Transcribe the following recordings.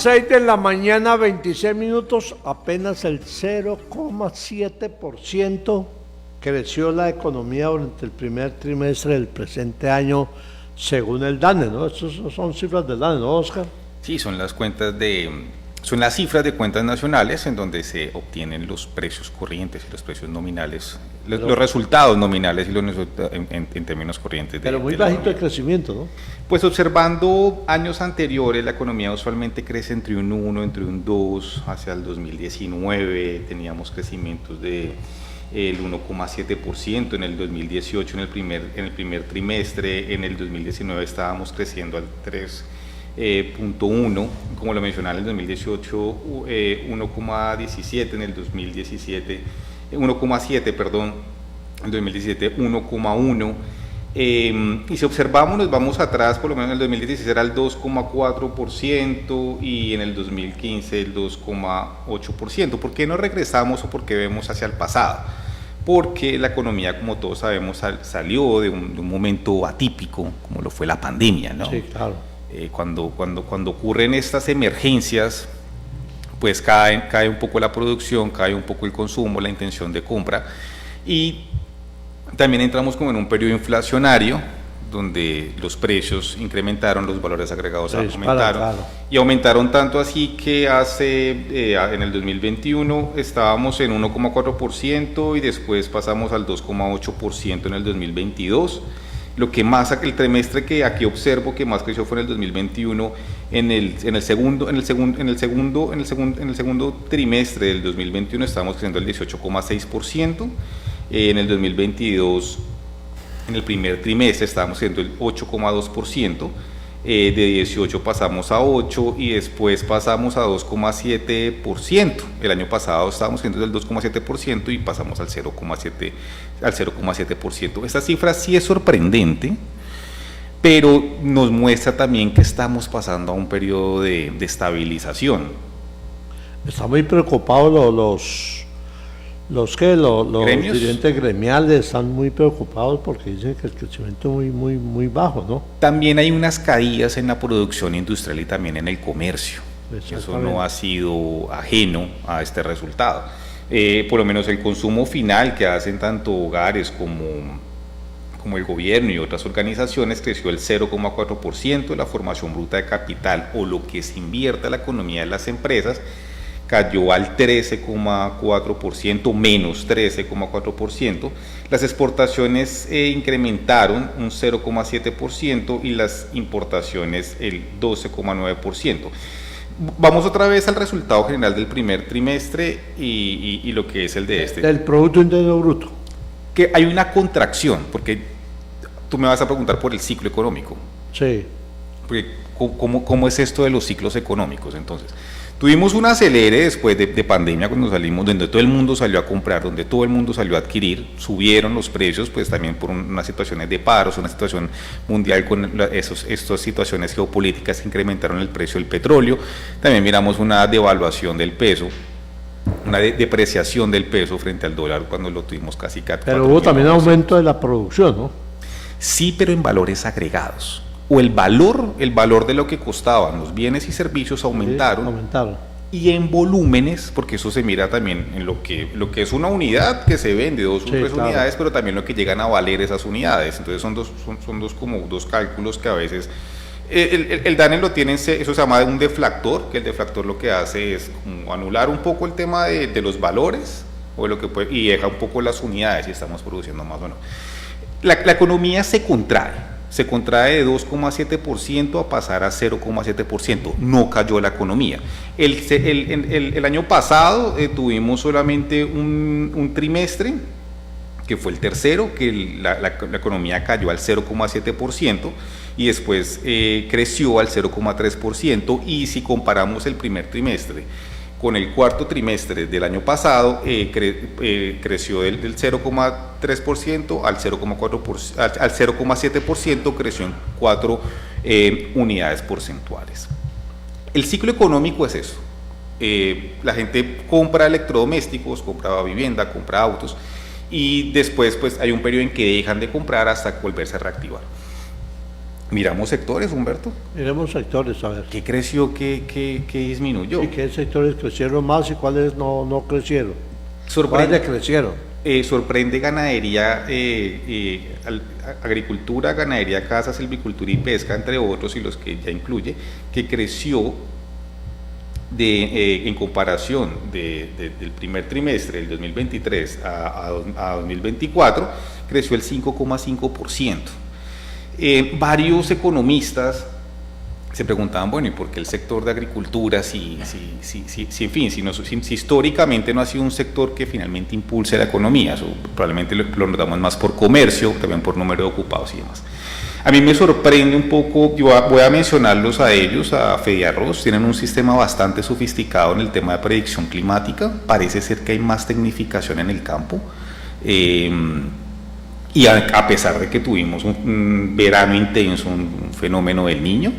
6 de la mañana, 26 minutos, apenas el 0,7% creció la economía durante el primer trimestre del presente año, según el DANE, ¿no? Estas son cifras del DANE, ¿no, Oscar? Sí, son las cifras de cuentas nacionales en donde se obtienen los precios corrientes y los precios nominales, los resultados nominales y en términos corrientes. Pero muy bajito el crecimiento, ¿no? Pues observando años anteriores, la economía usualmente crece entre un 1, entre un 2, hacia el 2019 teníamos crecimientos de el 1,7% en el 2018 en el primer trimestre, en el 2019 estábamos creciendo al 3,1, como lo mencionaba en el 2018, 1,17 en el 2017, 1,7, perdón, en el 2017 1,1. Y si observamos, nos vamos atrás, por lo menos en el 2016 era el 2,4% y en el 2015 el 2,8%. ¿Por qué no regresamos o por qué vemos hacia el pasado? Porque la economía, como todos sabemos, salió de un momento atípico, como lo fue la pandemia, ¿no? Sí, claro. Cuando ocurren estas emergencias, pues cae un poco la producción, cae un poco el consumo, la intención de compra, y también entramos como en un periodo inflacionario donde los precios incrementaron, los valores agregados aumentaron, claro. Y aumentaron tanto así que en el 2021 estábamos en 1,4% y después pasamos al 2,8% en el 2022. Lo que más, el trimestre que aquí observo que más creció fue en el 2021, en el segundo trimestre del 2021 estábamos creciendo el 18,6%, en el 2022, en el primer trimestre estábamos creciendo el 8,2%, de 18 pasamos a 8 y después pasamos a 2,7%. El año pasado estábamos creciendo del 2,7% y pasamos al 0,7%. Esta cifra sí es sorprendente, pero nos muestra también que estamos pasando a un periodo de estabilización. Están muy preocupados los dirigentes gremiales, están muy preocupados porque dicen que el crecimiento es muy bajo, ¿no? También hay unas caídas en la producción industrial y también en el comercio. Eso no ha sido ajeno a este resultado. Por lo menos el consumo final que hacen tanto hogares como el gobierno y otras organizaciones creció el 0,4%, la formación bruta de capital o lo que se invierte a la economía de las empresas cayó al 13,4%, menos 13,4%. Las exportaciones incrementaron un 0,7% y las importaciones el 12,9%. Vamos otra vez al resultado general del primer trimestre y lo que es el de este. Del Producto Interno Bruto. Que hay una contracción, porque tú me vas a preguntar por el ciclo económico. Sí. Porque, ¿cómo es esto de los ciclos económicos? Entonces, tuvimos un acelere después de pandemia cuando salimos, donde todo el mundo salió a comprar, donde todo el mundo salió a adquirir, subieron los precios, pues también por unas situaciones de paros, una situación mundial con estas situaciones geopolíticas que incrementaron el precio del petróleo. También miramos una devaluación del peso, una depreciación del peso frente al dólar cuando lo tuvimos casi 4. Pero hubo también aumento de la producción, ¿no? Sí, pero en valores agregados. O el valor de lo que costaban los bienes y servicios aumentaron. Sí, aumentaron. Y en volúmenes, porque eso se mira también en lo que es una unidad que se vende, dos o tres unidades, pero también lo que llegan a valer esas unidades. Entonces son dos cálculos que a veces el DANE lo tiene, eso se llama un deflactor, que el deflactor lo que hace es como anular un poco el tema de los valores o de lo que y deja un poco las unidades si estamos produciendo más o no. La economía se contrae de 2,7% a pasar a 0,7%, no cayó la economía. El año pasado tuvimos solamente un trimestre, que fue el tercero, que la economía cayó al 0,7% y después creció al 0,3%, y si comparamos el primer trimestre con el cuarto trimestre del año pasado, creció del 0,3% al 0,7%, creció en 4 unidades porcentuales. El ciclo económico es eso. La gente compra electrodomésticos, compra vivienda, compra autos, y después pues hay un periodo en que dejan de comprar hasta volverse a reactivar. Miramos sectores, Humberto. Miremos sectores, a ver. ¿Qué creció, qué disminuyó? ¿Y qué sectores crecieron más y cuáles no crecieron? ¿Cuáles decrecieron? Sorprende ganadería, agricultura, ganadería, caza, silvicultura y pesca, entre otros, y los que ya incluye, que creció en comparación del primer trimestre del 2023 a 2024, creció el 5,5%. Varios economistas se preguntaban, bueno, ¿y por qué el sector de agricultura, si históricamente no ha sido un sector que finalmente impulse la economía? Eso probablemente lo notamos más por comercio, también por número de ocupados y demás. A mí me sorprende un poco, yo voy a mencionarlos a ellos, a Fediarroz, tienen un sistema bastante sofisticado en el tema de predicción climática, parece ser que hay más tecnificación en el campo, y a pesar de que tuvimos un verano intenso, un fenómeno del Niño,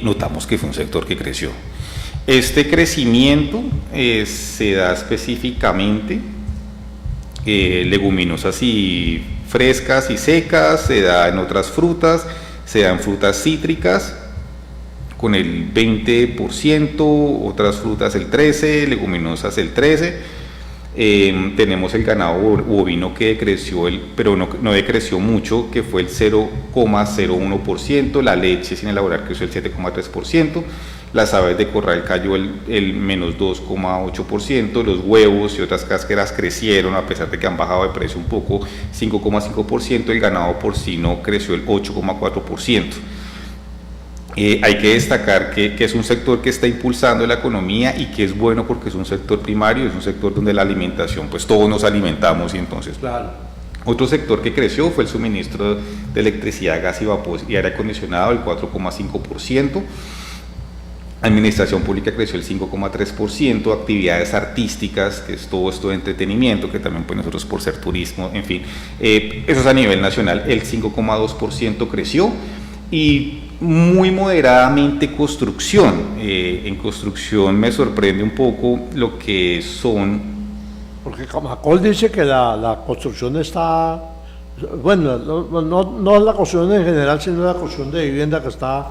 notamos que fue un sector que creció. Este crecimiento se da específicamente leguminosas y frescas y secas, se da en otras frutas, se da en frutas cítricas con el 20%, otras frutas el 13%, leguminosas el 13%. Tenemos el ganado bovino que decreció, pero no decreció mucho, que fue el 0,01%, la leche sin elaborar creció el 7,3%, las aves de corral cayó el menos 2,8%, los huevos y otras cáscaras crecieron, a pesar de que han bajado de precio un poco, 5,5%, el ganado porcino creció el 8,4%. Hay que destacar que es un sector que está impulsando la economía y que es bueno porque es un sector primario, es un sector donde la alimentación, pues todos nos alimentamos y entonces... Claro. Otro sector que creció fue el suministro de electricidad, gas y vapor y aire acondicionado, el 4,5%. Administración pública creció el 5,3%, actividades artísticas, que es todo esto de entretenimiento, que también pues nosotros por ser turismo, en fin, eso es a nivel nacional, el 5,2% creció y muy moderadamente construcción. En construcción me sorprende un poco lo que son... Porque Camacol dice que la construcción está... Bueno, no la construcción en general, sino la construcción de vivienda que está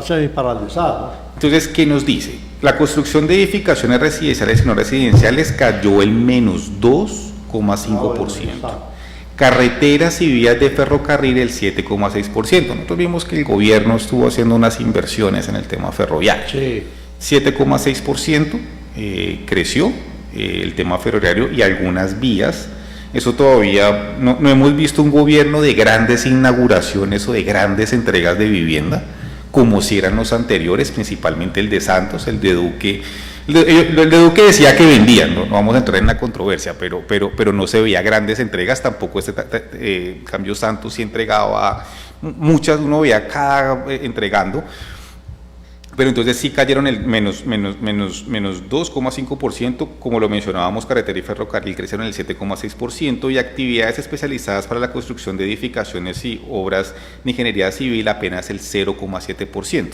semi-paralizada, ¿no? Entonces, ¿qué nos dice? La construcción de edificaciones residenciales y no residenciales cayó el menos 2,5%. Carreteras y vías de ferrocarril el 7,6%. Nosotros vimos que el gobierno estuvo haciendo unas inversiones en el tema ferroviario. Sí. 7,6% creció el tema ferroviario y algunas vías. Eso todavía no hemos visto un gobierno de grandes inauguraciones o de grandes entregas de vivienda, como si eran los anteriores, principalmente el de Santos, el de Duque. El de Duque decía que vendían, no vamos a entrar en la controversia, pero no se veía grandes entregas, tampoco cambio Santos sí entregaba muchas, uno veía cada entregando, pero entonces sí cayeron el menos 2,5%, como lo mencionábamos, carretera y ferrocarril crecieron el 7,6% y actividades especializadas para la construcción de edificaciones y obras de ingeniería civil apenas el 0,7%.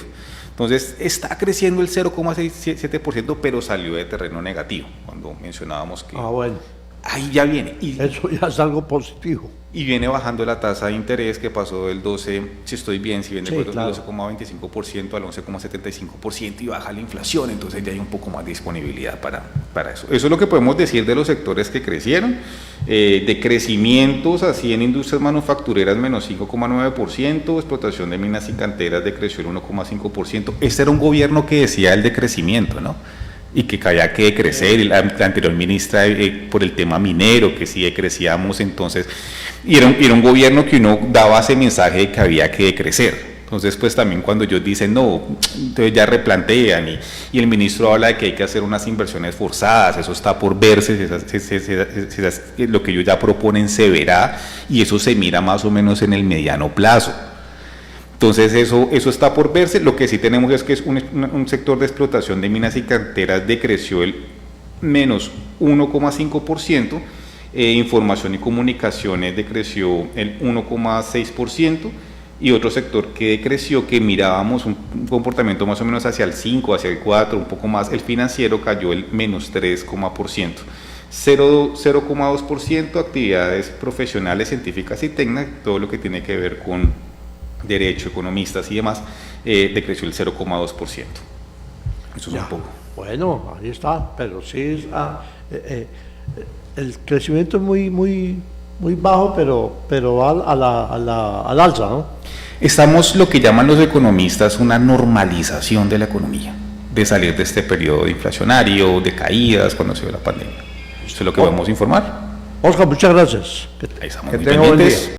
Entonces está creciendo el 0,7%, pero salió de terreno negativo, cuando mencionábamos que bueno. Ahí ya viene. Eso ya es algo positivo. Y viene bajando la tasa de interés que pasó del 12, si estoy bien, si viene del 12,25% al 11,75% y baja la inflación, entonces ya hay un poco más de disponibilidad para eso. Eso es lo que podemos decir de los sectores que crecieron, de crecimientos así en industrias manufactureras menos 5,9%, explotación de minas y canteras decreció el 1,5%. Este era un gobierno que decía el decrecimiento, ¿no? Y que había que decrecer, la anterior ministra por el tema minero, que sí decrecíamos, entonces, y era un gobierno que uno daba ese mensaje de que había que decrecer. Entonces, pues también cuando ellos dicen no, entonces ya replantean y el ministro habla de que hay que hacer unas inversiones forzadas, eso está por verse, lo que ellos ya proponen se verá y eso se mira más o menos en el mediano plazo. Entonces eso está por verse. Lo que sí tenemos es que es un sector de explotación de minas y canteras decreció el menos 1,5%, información y comunicaciones decreció el 1,6% y otro sector que decreció, que mirábamos un comportamiento más o menos hacia el 5, hacia el 4, un poco más, el financiero cayó el menos 3,%. 0,2% actividades profesionales, científicas y técnicas, todo lo que tiene que ver con derecho, economistas y demás, decreció el 0,2%. Eso es un poco. Bueno, ahí está, pero sí el crecimiento es muy bajo, pero va al alza, ¿no? Estamos, lo que llaman los economistas, una normalización de la economía, de salir de este periodo inflacionario, de caídas cuando se dio la pandemia. Eso es lo que vamos a informar. Oscar, muchas gracias. Ahí estamos muy pendientes.